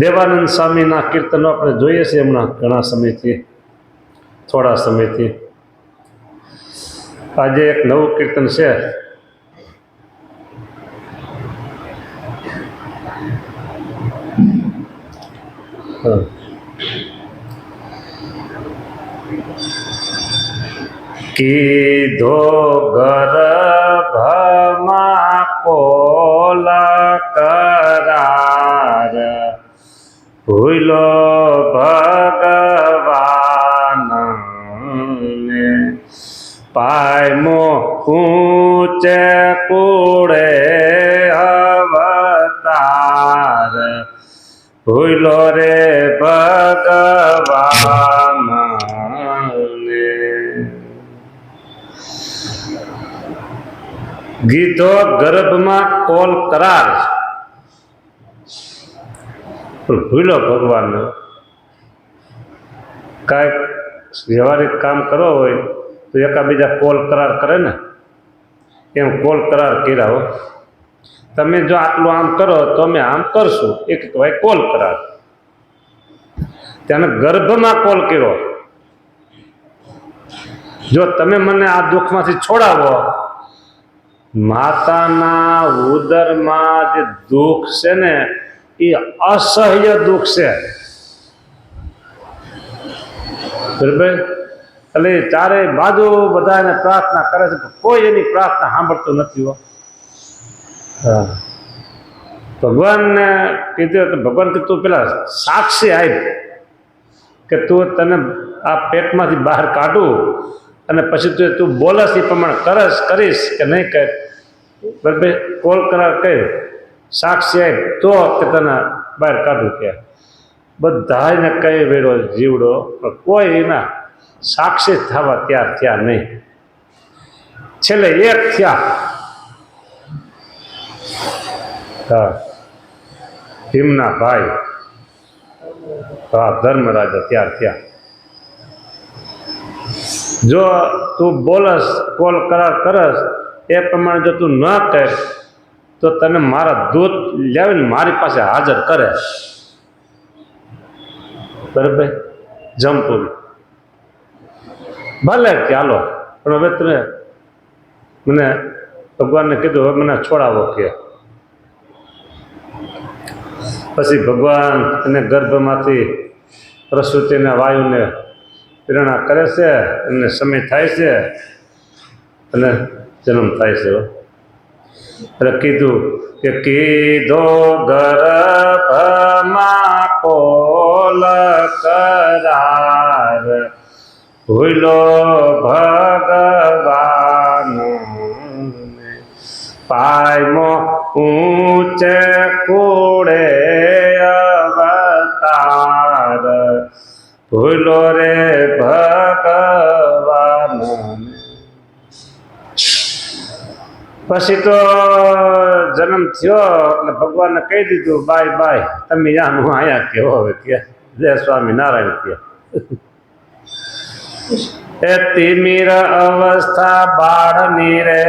દેવાનંદ સ્વામીના કીર્તનો આપણે જોઈએ છીએ હમણાં ઘણા સમયથી, થોડા સમયથી. આજે એક નવું કીર્તન છે. કીધો ગર્ભમાં કોલ કરાર, ભૂલો ભગવાન પાયમો ઊંચે કુળે અવતાર, ભૂલો રે ભગવાન. ગીધો ગર્ભમાં કોલ કરાર, ભૂલો ભગવાન. કાંઈક વ્યવહારિક કામ કરવો હોય તો એકાબીજા કોલ કરાર કરે ને, એમ કોલ કરાર કર્યા હો. તમે જો આટલું આમ કરો તો અમે આમ કરશું, એક કહેવાય કોલ કરાર. ત્યાં ગર્ભમાં કોલ કર્યો, જો તમે મને આ દુઃખમાંથી છોડાવો, માતાના ઉદરમાં જે દુઃખ છે ને એ અસહ્ય દુઃખ છે, બરાબર. એટલે ચારે બાજુ બધા એને પ્રાર્થના કરે છે, કોઈ એની પ્રાર્થના સાંભળતું નથી હો. ભગવાનને કીધું તો ભગવાન કે તું પેલા સાક્ષી આપ કે તું તને આ પેટમાંથી બહાર કાઢું અને પછી તું બોલસ એ પ્રમાણે કરીશ કે નહીં કર, બરાબર. કોલ કરાર કહ્યું, સાક્ષી આપ તો કે તને બહાર કાઢું. કે બધાને કઈ વેરો જીવડો, પણ કોઈ એના સાક્ષી થવા ત્યાર થયા નહીં. છેલ્લે એક થયા, હા, ભીમના ભાઈ, હા, ધર્મરાજા ત્યાર થયા. જો તું બોલસ, કોલ કરાર કરસ એ પ્રમાણે જો તું ન કર તો તને મારા દૂત લાવીને મારી પાસે હાજર કરે, બરાબર. જમપુરી ભલે કે હાલો, પણ હવે તમે મને ભગવાનને કીધું હવે મને છોડાવો. કે પછી ભગવાન એને ગર્ભમાંથી પ્રસૂતિના વાયુને પ્રેરણા કરે છે, એમને સમય થાય છે અને જન્મ થાય છે. એટલે કીધું કે કીધો ગર્ભમાં કોલ કરાર, ભૂલો ભગવાન પાયમો ઊંચે કુળે અવતાર, ભૂલો રે ભગવાન. પછી તો જન્મ થયો એટલે ભગવાનને કહી દીધું બાય બાય, તમે યાનું આયા કે હવે કે જય સ્વામિનારાયણ કે. એ તિમિર અવસ્થા બાળની રે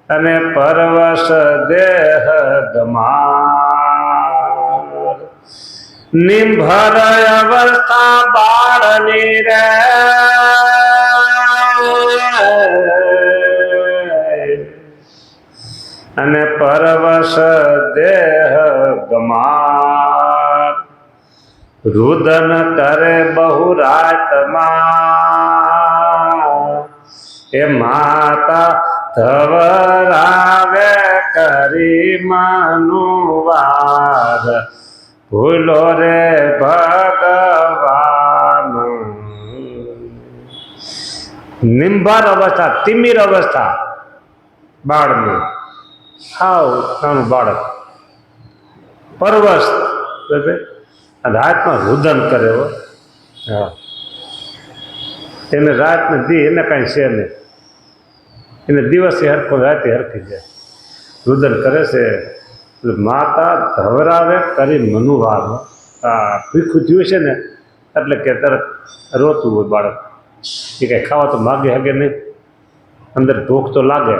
અને પરવશ દેહ ગમાર, નિંભર અવસ્થા બાળની રે અને પરવશ દેહ ગમાર, રુદન કરે બહુ રાતમાં, એ માતા ધવરાવે કરી મનુવાર, ભૂલો રે ભગવાન. નિંભાર અવસ્થા, તિમિર અવસ્થા બાળની, હાવ નાનું બાળક, પરવશ, બરાબર. રાતમાં રુદન કરે હો. હા, એને રાતને દી એને કાંઈ છે નહીં, એને દિવસે હરખો રાતે હરખી જાય, રુદન કરે છે. માતા ધવરાવે કરી મનુવાર, આ ભીખું થયું છે ને એટલે કે તરત રોતું હોય બાળક. એ કાંઈ ખાવા તો માગે હગે નહીં, અંદર ભૂખ તો લાગે,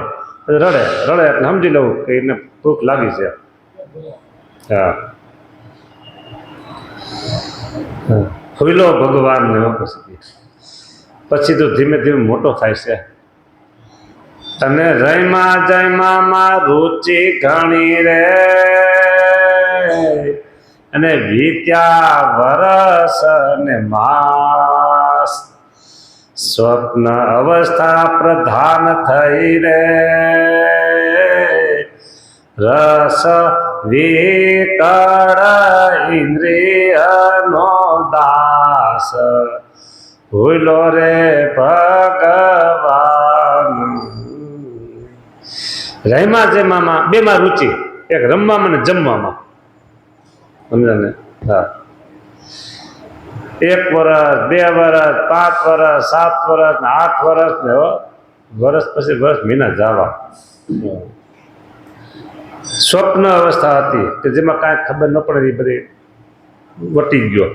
રડે રડે એટલે સમજી લઉં કે એને ભૂખ લાગી છે. હા ફૂલો ભગવાનને પછી તો ધીમે ધીમે મોટો થાય છે. અને રયમાં જયમાં રુચિ ઘણી રે અને વીત્યા વરસ ને માસ સ્વપ્ન અવસ્થા પ્રધાન થઈ રે રસ વિકળ ઇન્દ્રિયનો દાસ ભૂલો રે ભગવાન. રયમાં જેમાં બેમાં રુચિ, એક રમવામાં ને જમવામાં, સમજાને? હા 1 વર્ષ 2 વર્ષ 5 વર્ષ 7 વર્ષ ને 8 વર્ષ ને વર્ષ પછી વર્ષ મહિના જવા. સ્વપ્ન અવસ્થા હતી કે જેમાં કાંઈ ખબર ન પડે એ બધી વટી ગયો.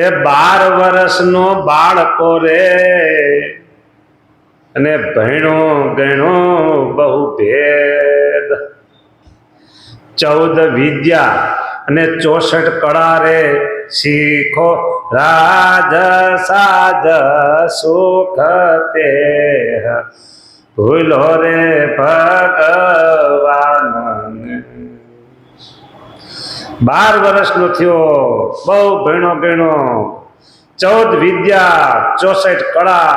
એ 12 વર્ષનો બાળકો રે અને ભણ્યો ગણ્યો બહુ ભેદ 14 વિદ્યા અને 64 કળા રે શીખો રાજ સાજ સુખ તે ભૂલો રે ભગવાન. 12 વર્ષનો થયો, બહુ ભણ્યો ગણ્યો, 14 વિદ્યા 64 કળા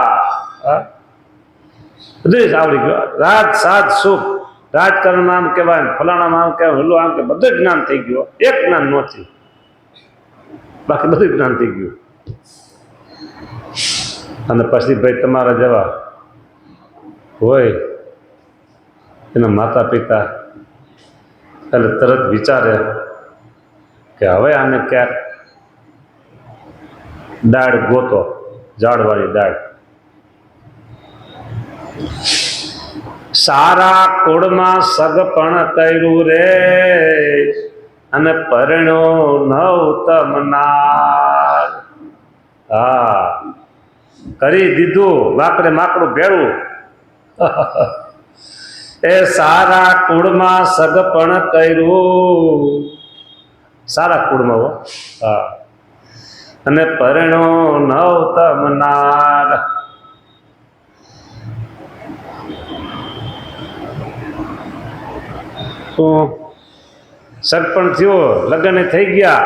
બધું આવડી ગયું. રાજ સાજ સુખ, રાજકારણમાં આમ કહેવાય, ફલાણામાં આમ કહેવાય, હલો આમ કે બધું જ્ઞાન થઈ ગયું. એક જ્ઞાન ન થયું, બાકી બધું જ્ઞાન થઈ ગયું. અને પછી ભાઈ તમારા જેવા હોય એના માતા પિતા એટલે તરત વિચારે કે હવે આને ક્યાંક દાળ ગોતો, ઝાડવાળી દાળ. સારા કુળમાં સગપણ કર્યું રે અને પરણ્યો નવતમ નાર. હા કરી દીધું વાકડે માકડું ભેળું. એ સારા કુળમાં સગપણ કર્યું, સારા કુળમાં હો. હા અને પરણ્યો નવતમ નાર. સરપંચ થયો, લગ્ન થઈ ગયા,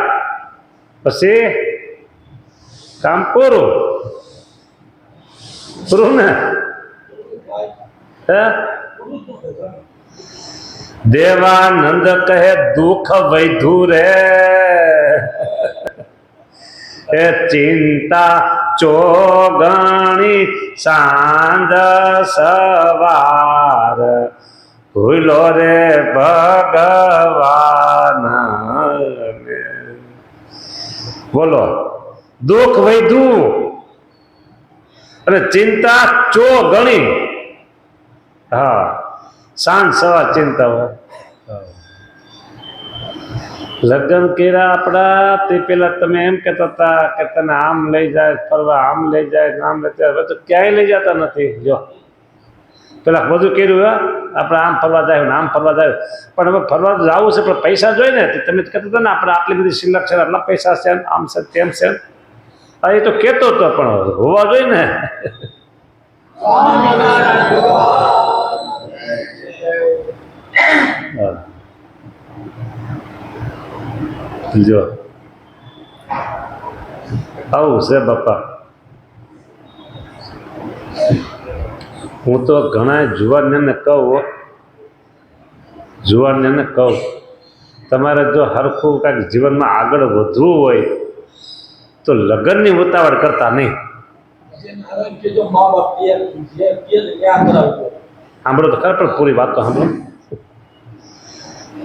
પછી કામ પૂરું પૂરું ને. દેવાનંદ કહે દુઃખ વૈધુ રે એ ચિંતા ચોગણી સાંજ સવાર ભૂલો રે ભગવાન. બોલો દુઃખ વૈધું અને ચિંતા ચોગણી. હા સાંજ સવાર ચિંતા હોય. લગ્ન કર્યા આપણા તે પેલા તમે એમ કહેતા હતા કે તને આમ લઈ જાય ફરવા, આમ લઈ જાય, આમ લઈ જાય. હવે તો ક્યાંય લઈ જતા નથી. જો પેલા બધું કર્યું આપણે આમ ફરવા જાય ને આમ ફરવા જાય, પણ હવે ફરવા જવું છે પણ પૈસા જોઈએ ને. તમે કહેતા હતા ને આપણે આટલી બધી સિલક છે, આટલા પૈસા છે, આમ છે તેમ છે. એ તો કહેતો હતો પણ હોવા જોઈએ ને. જો આવું છે બાપા. હું તો ઘણા જુવાનને કહું તમારે જો હરખું કાંઈક જીવનમાં આગળ વધવું હોય તો લગ્નની ઉતાવળ કરતા નહીં. સાંભળો તો ખરા, પણ પૂરી વાત તો સાંભળો.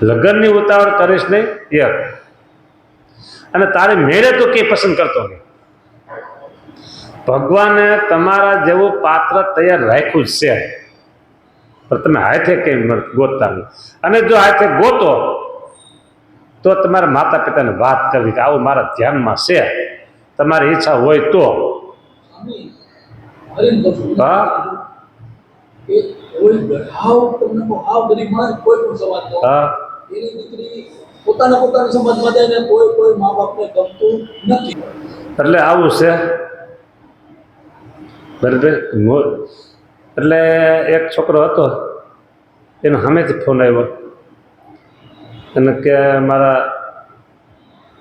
લગ્નની ઉતાવળ કરીશ નહીં એક, અને તારે મેળે તો કંઈ પસંદ કરતો નહીં. ભગવાને તમારા જેવું પાત્ર તૈયાર રાખ્યું જ છે, પણ તમે હાથે કંઈ ગોતતા નહીં. અને જો હાથે ગોતો તો તમારા માતા પિતાને વાત કરવી કે આવું મારા ધ્યાનમાં છે, તમારી ઈચ્છા હોય તો. હા એ કોઈ હાવ તમને હાવ ગરીબ માણસ કોઈ પણ સમાજનો હા એની દીકરી પોતાના સમાજમાં જાય ને કોઈ મા બાપને ગમતું નથી. એટલે આવું છે બરાબર. એટલે એક છોકરો હતો, એનો સામેથી ફોન આવ્યો અને કે મારા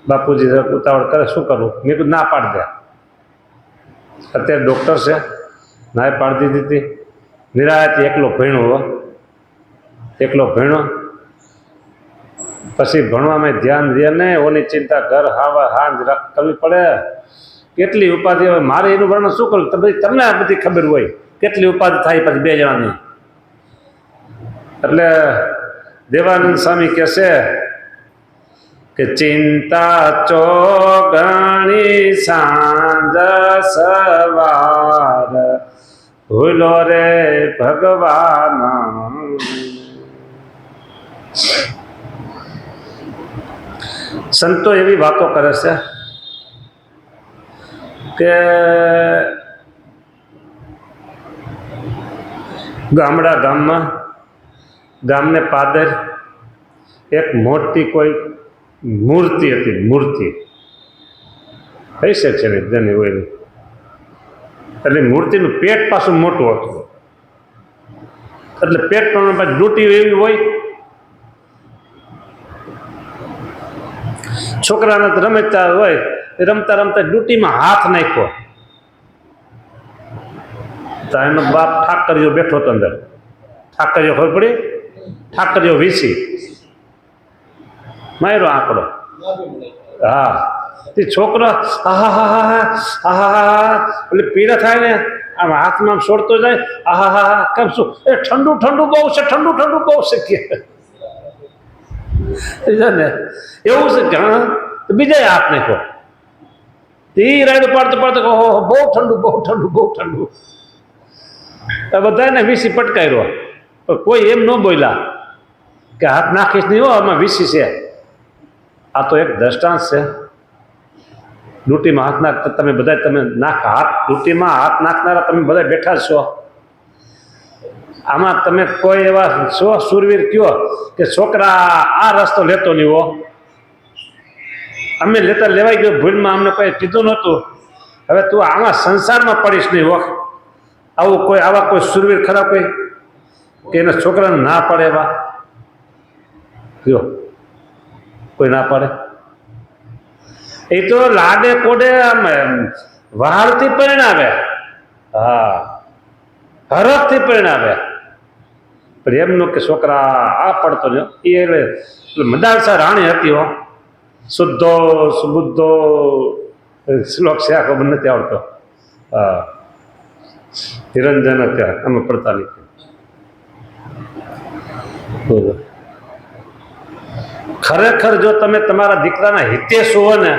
બાપુજી જરાક ઉતાવળ કરે, શું કરવું? મેં કીધું ના પાડી દે, અત્યારે ડૉક્ટર છે, ના પાડી દીધી હતી. નિરાયત એકલો ભણ્યો, એકલો ભણ્યો, પછી ભણવામાં ધ્યાન દે ને ઓની ચિંતા ઘર હાવા હાંજ કરવી પડે, કેટલી ઉપાધિ હોય. મારે એનું વર્ણન શું કરું? તમને આ બધી ખબર હોય કેટલી ઉપાધિ થાય પછી બે જણાની. એટલે દેવાનંદ સ્વામી કહે છે કે ચિંતા ચોગણી સાંજ સવાર, ભૂલો રે ભગવાન. સંતો એવી વાતો કરે છે કે ગામને પાદર એક મોટી કોઈ મૂર્તિ હતી, મૂર્તિ થઈ શકશે ને જેની હોય. એટલે મૂર્તિનું પેટ પાછું મોટું હતું, એટલે પેટ પણ પાછી ડૂટી એવી હોય. છોકરાને તો રમતા હોય, રમતા રમતા ડૂટીમાં હાથ નાખ્યો તો એનો બાપ ઠાકરીઓ બેઠો હતો અંદર. ઠાકરીઓ ખબર પડી? ઠાકરીઓ વીસી માર્યો આંકડો. હા, તે છોકરો આહા હા હા આહા એટલે પીડા થાય ને, આમ હાથમાં આમ છોડતો જાય, આહા હા કેમ શું? એ ઠંડુ ઠંડુ બહુ છે, ઠંડુ ઠંડુ બહુ છે કે ને એવું છે કે હા. બીજા હાથ નાખો, તે રાયડું પાડતો પાડતો ઓહો બહુ ઠંડુ બહુ ઠંડુ બહુ ઠંડુ. બધાને વીસી પટકાર્યો, પણ કોઈ એમ ન બોલ્યા કે હાથ નાખીશ નહીં હો, આમાં વીસી છે. આ તો એક દ્રષ્ટાંત છે. ડૂટીમાં હાથ નાખતા તમે બધા, તમે ડૂટીમાં હાથ નાખનારા તમે બધા બેઠા છો. આમાં તમે કોઈ એવા છો સુરવીર કયો કે છોકરા આ રસ્તો લેતો નહીં હો, અમે લેવાઈ ગયો ભૂલમાં, અમને કોઈ કીધું નહોતું, હવે તું આમાં સંસારમાં પડીશ નહીં હો. આવા કોઈ સુરવીર ખરા કોઈ કે એના છોકરાને ના પડે? એવા કયો કોઈ ના પડે? એ તો લાડે કોડે આમ વહાલથી પરિણાવે, હા હરખથી પરિણાવે. પણ એમનો કે છોકરા આ પડતો ને એ એટલે મદાલસા રાણી હતી હો, શુદ્ધો સુબુદ્ધો શ્લોક છે, ખબર નથી આવડતો. હા, નિરંજન ત્યાં અમે પડતા નથી. ખરેખર જો તમે તમારા દીકરાના હિતેશ હો ને,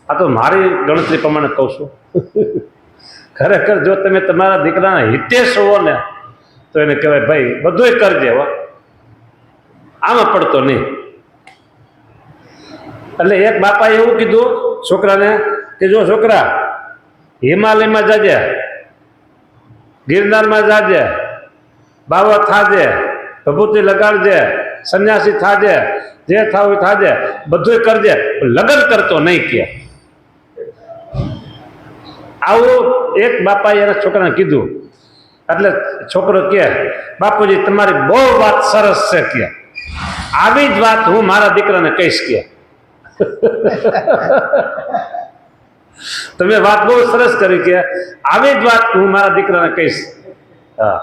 આ તો મારી ગણતરી પ્રમાણે કહું છું, ખરેખર જો તમે તમારા દીકરાના હિતેશ હો ને તો એને કહેવાય ભાઈ બધુંય કરજે હો, આમાં પડતો નહીં. એટલે એક બાપાએ એવું કીધું છોકરાને કે જો છોકરા હિમાલયમાં જાજે, ગિરનારમાં જાજે, બાવા થાજે, ભભૂતિ લગાડજે, સંન્યાસી થાજે, જે થાવ થાજે, બધુંય કરજે, લગ્ન કરતો નહીં કે. આવું એક બાપાએ એના છોકરાને કીધું. એટલે છોકરો કે બાપુજી તમારી બહુ વાત સરસ છે કે, આવી જ વાત હું મારા દીકરાને કહીશ કે. તમે વાત બહુ સરસ કરી કે આવી જ વાત હું મારા દીકરાને કહીશ. હા,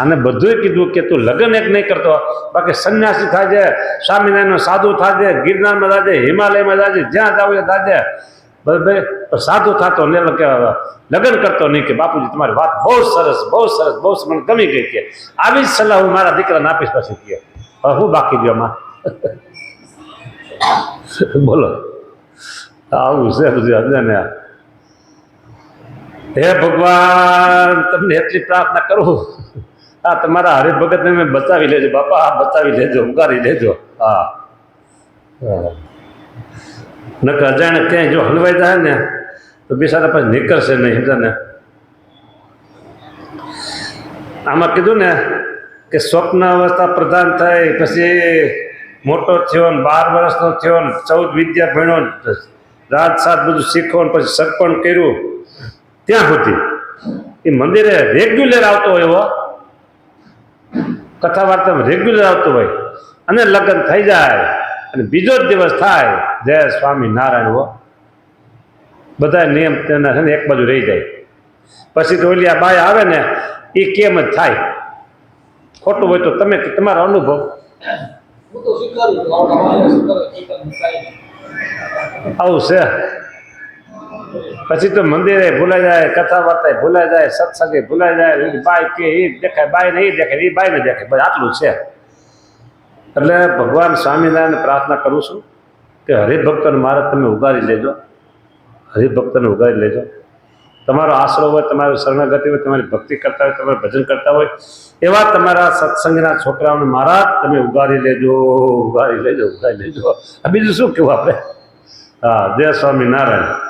અને બધું કીધું કે તું લગ્ન એક નહીં કરતો, બાકી સંન્યાસી થાજે, સ્વામિનારાયણનો સાધુ થાજે, ગિરનારમાં જાજે, હિમાલયમાં જાજે, જ્યાં જાવ એ જાજે, બરાબર, સાધુ થતો ને લગ્ન કરતો નહીં કે. બાપુજી તમારી વાત બહુ સરસ બહુ સરસ બહુ મને ગમી ગઈ કે, આવી જ સલાહ હું મારા દીકરાને આપીશ. પછી કે હું બાકી ગયો માં બોલો, આવું છે બધું અજ્ઞાને. હે ભગવાન, તમને એટલી પ્રાર્થના કરું, આ તમારા હરિભગતને મેં બચાવી લેજો બાપા, આ બચાવી લેજો, ઉગારી લેજો. હા, નકર અજાણે ક્યાંય જો હલવાઈ જાય ને તો બિચારા પછી નીકળશે નહીં, સમજા ને. આમાં કીધું ને કે સ્વપ્ન અવસ્થા પ્રધાન થઈ પછી મોટો થયો ને 12 વર્ષનો થયો ને 14 વિદ્યા ભણ્યો ને રાત સાત બધું શીખો ને પછી સગપણ કર્યું ત્યાં સુધી એ મંદિરે રેગ્યુલર આવતો હોય એવો કથા વાર્તામાં રેગ્યુલર આવતો હોય અને લગ્ન થઈ જાય અને બીજો જ દિવસ થાય જય સ્વામી નારાયણ હો બધા નિયમ તેના છે ને એક બાજુ રહી જાય પછી તો ઓલી આ બાય આવે ને એ કેમ જ થાય ખોટું હોય તો તમે તમારો અનુભવ હું તો સ્વીકારું છું આવડા વાળા સ્વીકારું છું આવું છે પછી તો મંદિરે ભૂલાઈ જાય કથા વાર્તા ભૂલાઈ જાય સત્સંગે ભૂલાઈ જાય એ બાય કે એ દેખાય બાય ને એ દેખાય એ બાય ને દેખાય બસ આટલું છે એટલે ભગવાન સ્વામિનારાયણ પ્રાર્થના કરું છું કે હરિભક્તોને મારે તમે ઉગારી લેજો હરિભક્તોને ઉગારી લેજો તમારો આશરો હોય તમારી શરણાગતિ હોય તમારી ભક્તિ કરતા હોય તમારે ભજન કરતા હોય એવા તમારા સત્સંગના છોકરાઓને મારા તમે ઉગારી લેજો ઉગારી લેજો આ બીજું શું કહેવું આપણે હા જય સ્વામિનારાયણ